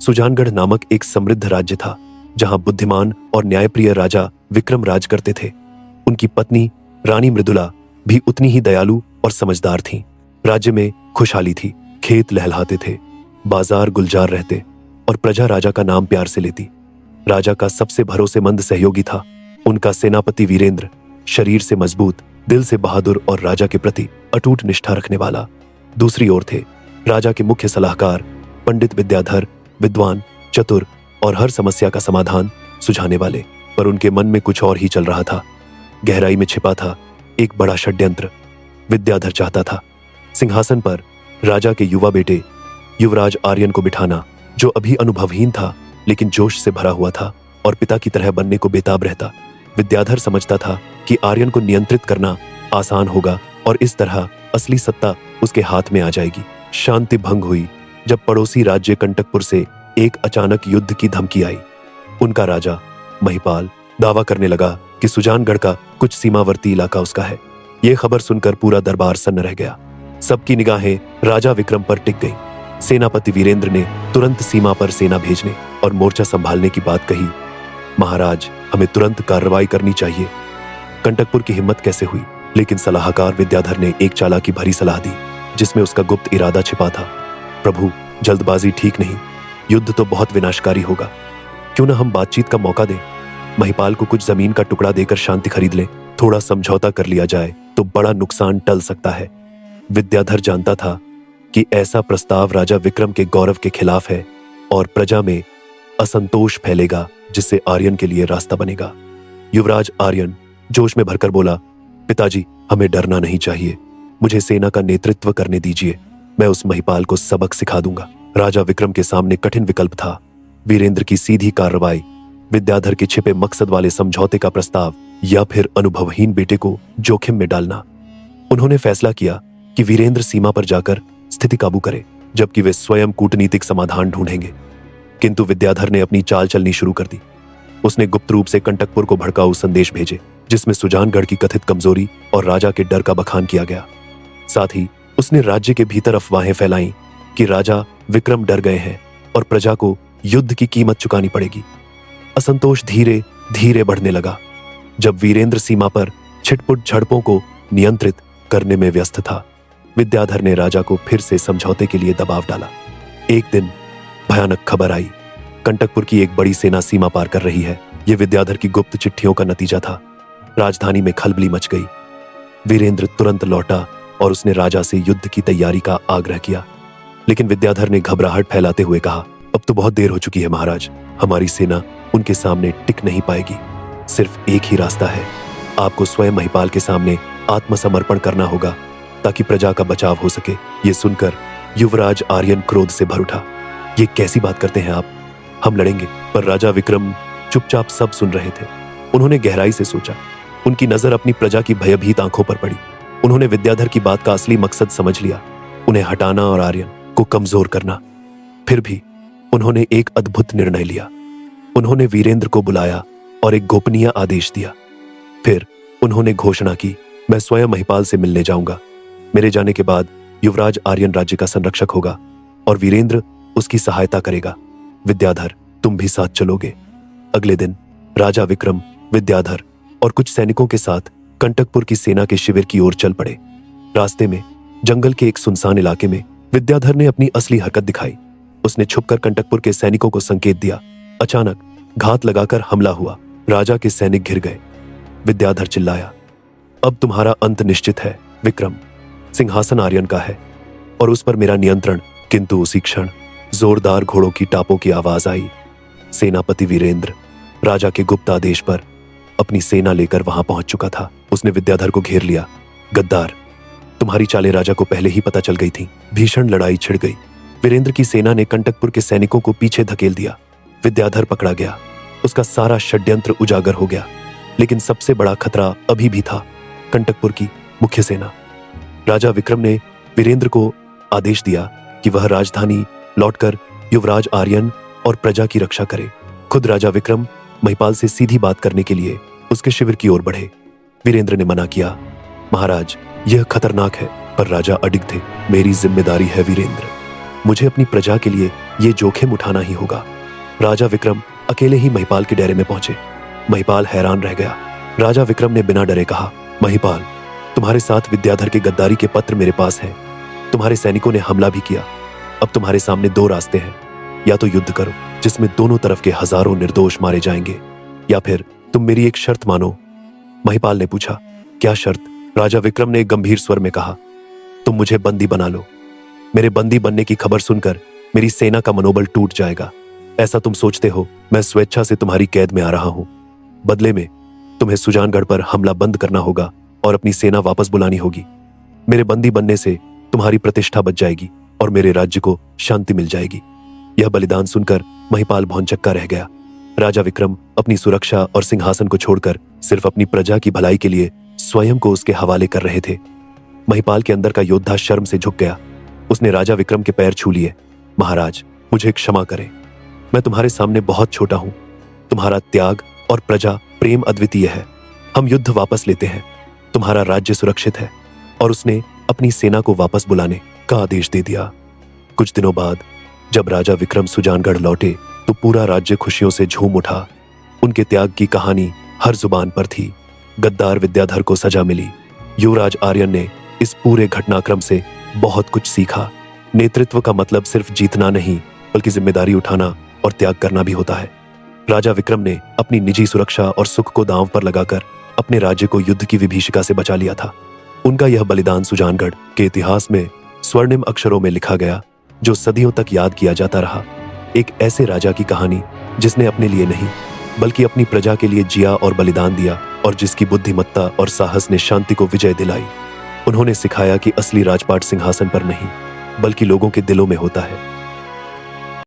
सुजानगढ़ नामक एक समृद्ध राज्य था जहां बुद्धिमान और न्यायप्रिय राजा विक्रम राज करते थे। उनकी पत्नी रानी मृदुला भी उतनी ही दयालु और समझदार थीं। राज्य में खुशहाली थी, खेत लहलहाते थे, बाजार गुलजार रहते और प्रजा राजा का नाम प्यार से लेती। राजा का सबसे भरोसेमंद सहयोगी था उनका सेनापति वीरेंद्र, शरीर से मजबूत, दिल से बहादुर और राजा के प्रति अटूट निष्ठा रखने वाला। दूसरी ओर थे राजा के मुख्य सलाहकार पंडित विद्याधर, विद्वान, चतुर और हर समस्या का समाधान सुझाने वाले। पर उनके मन में कुछ और ही चल रहा था। गहराई में छिपा था एक बड़ा षड्यंत्र। विद्याधर चाहता था सिंहासन पर राजा के युवा बेटे युवराज आर्यन को बिठाना, जो अभी अनुभवहीन था लेकिन जोश से भरा हुआ था और पिता की तरह बनने को बेताब रहता। विद्याधर समझता था कि आर्यन को नियंत्रित करना आसान होगा और इस तरह असली सत्ता उसके हाथ में आ जाएगी। शांति भंग हुई जब पड़ोसी राज्य कंटकपुर से एक अचानक युद्ध की धमकी आई। उनका राजा महिपाल दावा करने लगा कि सुजानगढ़ का कुछ सीमावर्ती इलाका उसका है। यह खबर सुनकर पूरा दरबार सन्न रह गया। सबकी निगाहें राजा विक्रम पर टिक गईं। सेनापति वीरेंद्र ने तुरंत सीमा पर सेना भेजने और मोर्चा संभालने की बात कही। महाराज, हमें तुरंत कार्रवाई करनी चाहिए। कंटकपुर की हिम्मत कैसे हुई, लेकिन सलाहकार विद्याधर ने एक चालाकी भरी सलाह दी जिसमें उसका गुप्त इरादा छिपा था। प्रभु, जल्दबाजी ठीक नहीं, युद्ध तो बहुत विनाशकारी होगा। क्यों न हम बातचीत का मौका दें? महिपाल को कुछ जमीन का टुकड़ा देकर शांति खरीद लें। थोड़ा समझौता कर लिया जाए तो बड़ा नुकसान टल सकता है। विद्याधर जानता था कि ऐसा प्रस्ताव राजा विक्रम के गौरव के खिलाफ है और प्रजा में असंतोष फैलेगा, जिससे आर्यन के लिए रास्ता बनेगा। युवराज आर्यन जोश में भरकर बोला, पिताजी, हमें डरना नहीं चाहिए। मुझे सेना का नेतृत्व करने दीजिए। मैं उस महिपाल को सबक सिखा दूंगा। राजा विक्रम के सामने कठिन विकल्प था। वीरेंद्र की सीधी कार्रवाई, विद्याधर के छिपे मकसद वाले समझौते का प्रस्ताव या फिर अनुभवहीन बेटे को जोखिम में डालना। उन्होंने फैसला किया कि वीरेंद्र सीमा पर जाकर स्थिति काबू करे, जबकि वे स्वयं कूटनीतिक समाधान ढूंढेंगे। किंतु विद्याधर ने अपनी चाल चलनी शुरू कर दी। उसने गुप्त रूप से कंटकपुर को भड़काऊ संदेश भेजे, जिसमें सुजानगढ़ की कथित कमजोरी और राजा के डर का बखान किया गया। साथ ही उसने राज्य के भीतर अफवाहें फैलाईं कि राजा विक्रम डर गए हैं और प्रजा को युद्ध की कीमत चुकानी पड़ेगी। असंतोष धीरे धीरे बढ़ने लगा जब वीरेंद्र सीमा पर छिटपुट झड़पों को नियंत्रित करने में व्यस्त था। विद्याधर ने राजा को फिर से समझौते के लिए दबाव डाला। एक दिन भयानक खबर आई, कंटकपुर की एक बड़ी सेना सीमा पार कर रही है। यह विद्याधर की गुप्त चिट्ठियों का नतीजा था। राजधानी में खलबली मच गई। वीरेंद्र तुरंत लौटा और उसने राजा से युद्ध की तैयारी का आग्रह किया, लेकिन विद्याधर ने घबराहट फैलाते हुए कहा, अब तो बहुत देर हो चुकी है महाराज। हमारी सेना उनके सामने टिक नहीं पाएगी। सिर्फ एक ही रास्ता है, आपको स्वयं महिपाल के सामने आत्मसमर्पण करना होगा ताकि प्रजा का बचाव हो सके। ये सुनकर युवराज आर्यन क्रोध से भर उठा। ये कैसी बात करते हैं आप? हम लड़ेंगे। पर राजा विक्रम चुपचाप सब सुन रहे थे। उन्होंने गहराई से सोचा। उनकी नजर अपनी प्रजा की भयभीत आंखों पर पड़ी। उन्होंने विद्याधर की बात का असली मकसद समझ लिया, उन्हें हटाना और आर्यन को कमजोर करना। फिर भी उन्होंने एक अद्भुत निर्णय लिया। उन्होंने वीरेंद्र को बुलाया और एक गोपनीय आदेश दिया। फिर उन्होंने घोषणा की, मैं स्वयं महिपाल से मिलने जाऊंगा। मेरे जाने के बाद युवराज आर्यन राज्य का संरक्षक होगा और वीरेंद्र उसकी सहायता करेगा। विद्याधर, तुम भी साथ चलोगे। अगले दिन राजा विक्रम, विद्याधर और कुछ सैनिकों के साथ कंटकपुर की सेना के शिविर की ओर चल पड़े। रास्ते में जंगल के एक सुनसान इलाके में विद्याधर ने अपनी असली हरकत दिखाई। उसने छुपकर कंटकपुर के सैनिकों को संकेत दिया। अचानक घात लगाकर हमला हुआ। राजा के सैनिक घिर गए। विद्याधर चिल्लाया, अब तुम्हारा अंत निश्चित है विक्रम। सिंहासन आर्यन का है और उस पर मेरा नियंत्रण। किंतु उसी क्षण जोरदार घोड़ों की टापों की आवाज आई। सेनापति वीरेंद्र राजा के गुप्त आदेश पर अपनी सेना लेकर वहां पहुंच चुका था। उसने विद्याधर को घेर लिया। गद्दार, तुम्हारी चालें राजा को पहले ही पता चल गई थी। भीषण लड़ाई छिड़ गई। वीरेंद्र की सेना ने कंटकपुर के सैनिकों को पीछे धकेल दिया। विद्याधर पकड़ा गया। उसका सारा षड्यंत्र उजागर हो गया। लेकिन सबसे बड़ा खतरा अभी भी था, कंटकपुर की मुख्य सेना। राजा विक्रम ने वीरेंद्र को आदेश दिया कि वह राजधानी लौटकर युवराज आर्यन और प्रजा की रक्षा करे। खुद राजा विक्रम महिपाल से सीधी बात करने के लिए उसके शिविर की ओर बढ़े। वीरेंद्र ने मना किया, महाराज, यह खतरनाक है। पर राजा अडिग थे। मेरी जिम्मेदारी है वीरेंद्र। मुझे अपनी प्रजा के लिए ये जोखिम उठाना ही होगा। राजा विक्रम अकेले ही महिपाल के डेरे में पहुंचे। महिपाल हैरान रह गया। राजा विक्रम ने बिना डरे कहा, महिपाल, तुम्हारे साथ विद्याधर के गद्दारी के पत्र मेरे पास हैं। तुम्हारे सैनिकों ने हमला भी किया। अब तुम्हारे सामने दो रास्ते हैं, या तो युद्ध करो जिसमें दोनों तरफ के हजारों निर्दोष मारे जाएंगे, या फिर तुम मेरी एक शर्त मानो। महिपाल ने पूछा, क्या शर्त? राजा विक्रम ने एक गंभीर स्वर में कहा, तुम मुझे बंदी बना लो। मेरे बंदी बनने की खबर सुनकर मेरी सेना का मनोबल टूट जाएगा। ऐसा तुम सोचते हो मैं स्वेच्छा से तुम्हारी कैद में आ रहा हूं। बदले में तुम्हें सुजानगढ़ पर हमला बंद करना होगा और अपनी सेना वापस बुलानी होगी। मेरे बंदी बनने से तुम्हारी प्रतिष्ठा बच जाएगी और मेरे राज्य को शांति मिल जाएगी। यह बलिदान सुनकर महिपाल भौंचक्का रह गया। राजा विक्रम अपनी सुरक्षा और सिंहासन को छोड़कर सिर्फ अपनी प्रजा की भलाई के लिए स्वयं को उसके हवाले कर रहे थे। महिपाल के अंदर का योद्धा शर्म से झुक गया। उसने राजा विक्रम के पैर छू लिए। महाराज, मुझे क्षमा करें। मैं तुम्हारे सामने बहुत छोटा हूं। तुम्हारा त्याग और प्रजा प्रेम अद्वितीय है। हम युद्ध वापस लेते हैं। तुम्हारा राज्य सुरक्षित है। और उसने अपनी सेना को वापस बुलाने का आदेश दे दिया। कुछ दिनों बाद जब राजा विक्रम सुजानगढ़ लौटे तो पूरा राज्य खुशियों से झूम उठा। उनके त्याग की कहानी हर जुबान पर थी। गद्दार विद्याधर को सजा मिली। युवराज आर्यन ने इस पूरे घटनाक्रम से बहुत कुछ सीखा। नेतृत्व का मतलब सिर्फ जीतना नहीं, बल्कि जिम्मेदारी उठाना और त्याग करना भी होता है। राजा विक्रम ने अपनी निजी सुरक्षा और सुख को दांव पर लगाकर अपने राज्य को युद्ध की विभीषिका से बचा लिया था। उनका यह बलिदान सुजानगढ़ के इतिहास में स्वर्णिम अक्षरों में लिखा गया, जो सदियों तक याद किया जाता रहा। एक ऐसे राजा की कहानी जिसने अपने लिए नहीं बल्कि अपनी प्रजा के लिए जिया और बलिदान दिया, और जिसकी बुद्धिमत्ता और साहस ने शांति को विजय दिलाई। उन्होंने सिखाया कि असली राजपाट सिंहासन पर नहीं बल्कि लोगों के दिलों में होता है।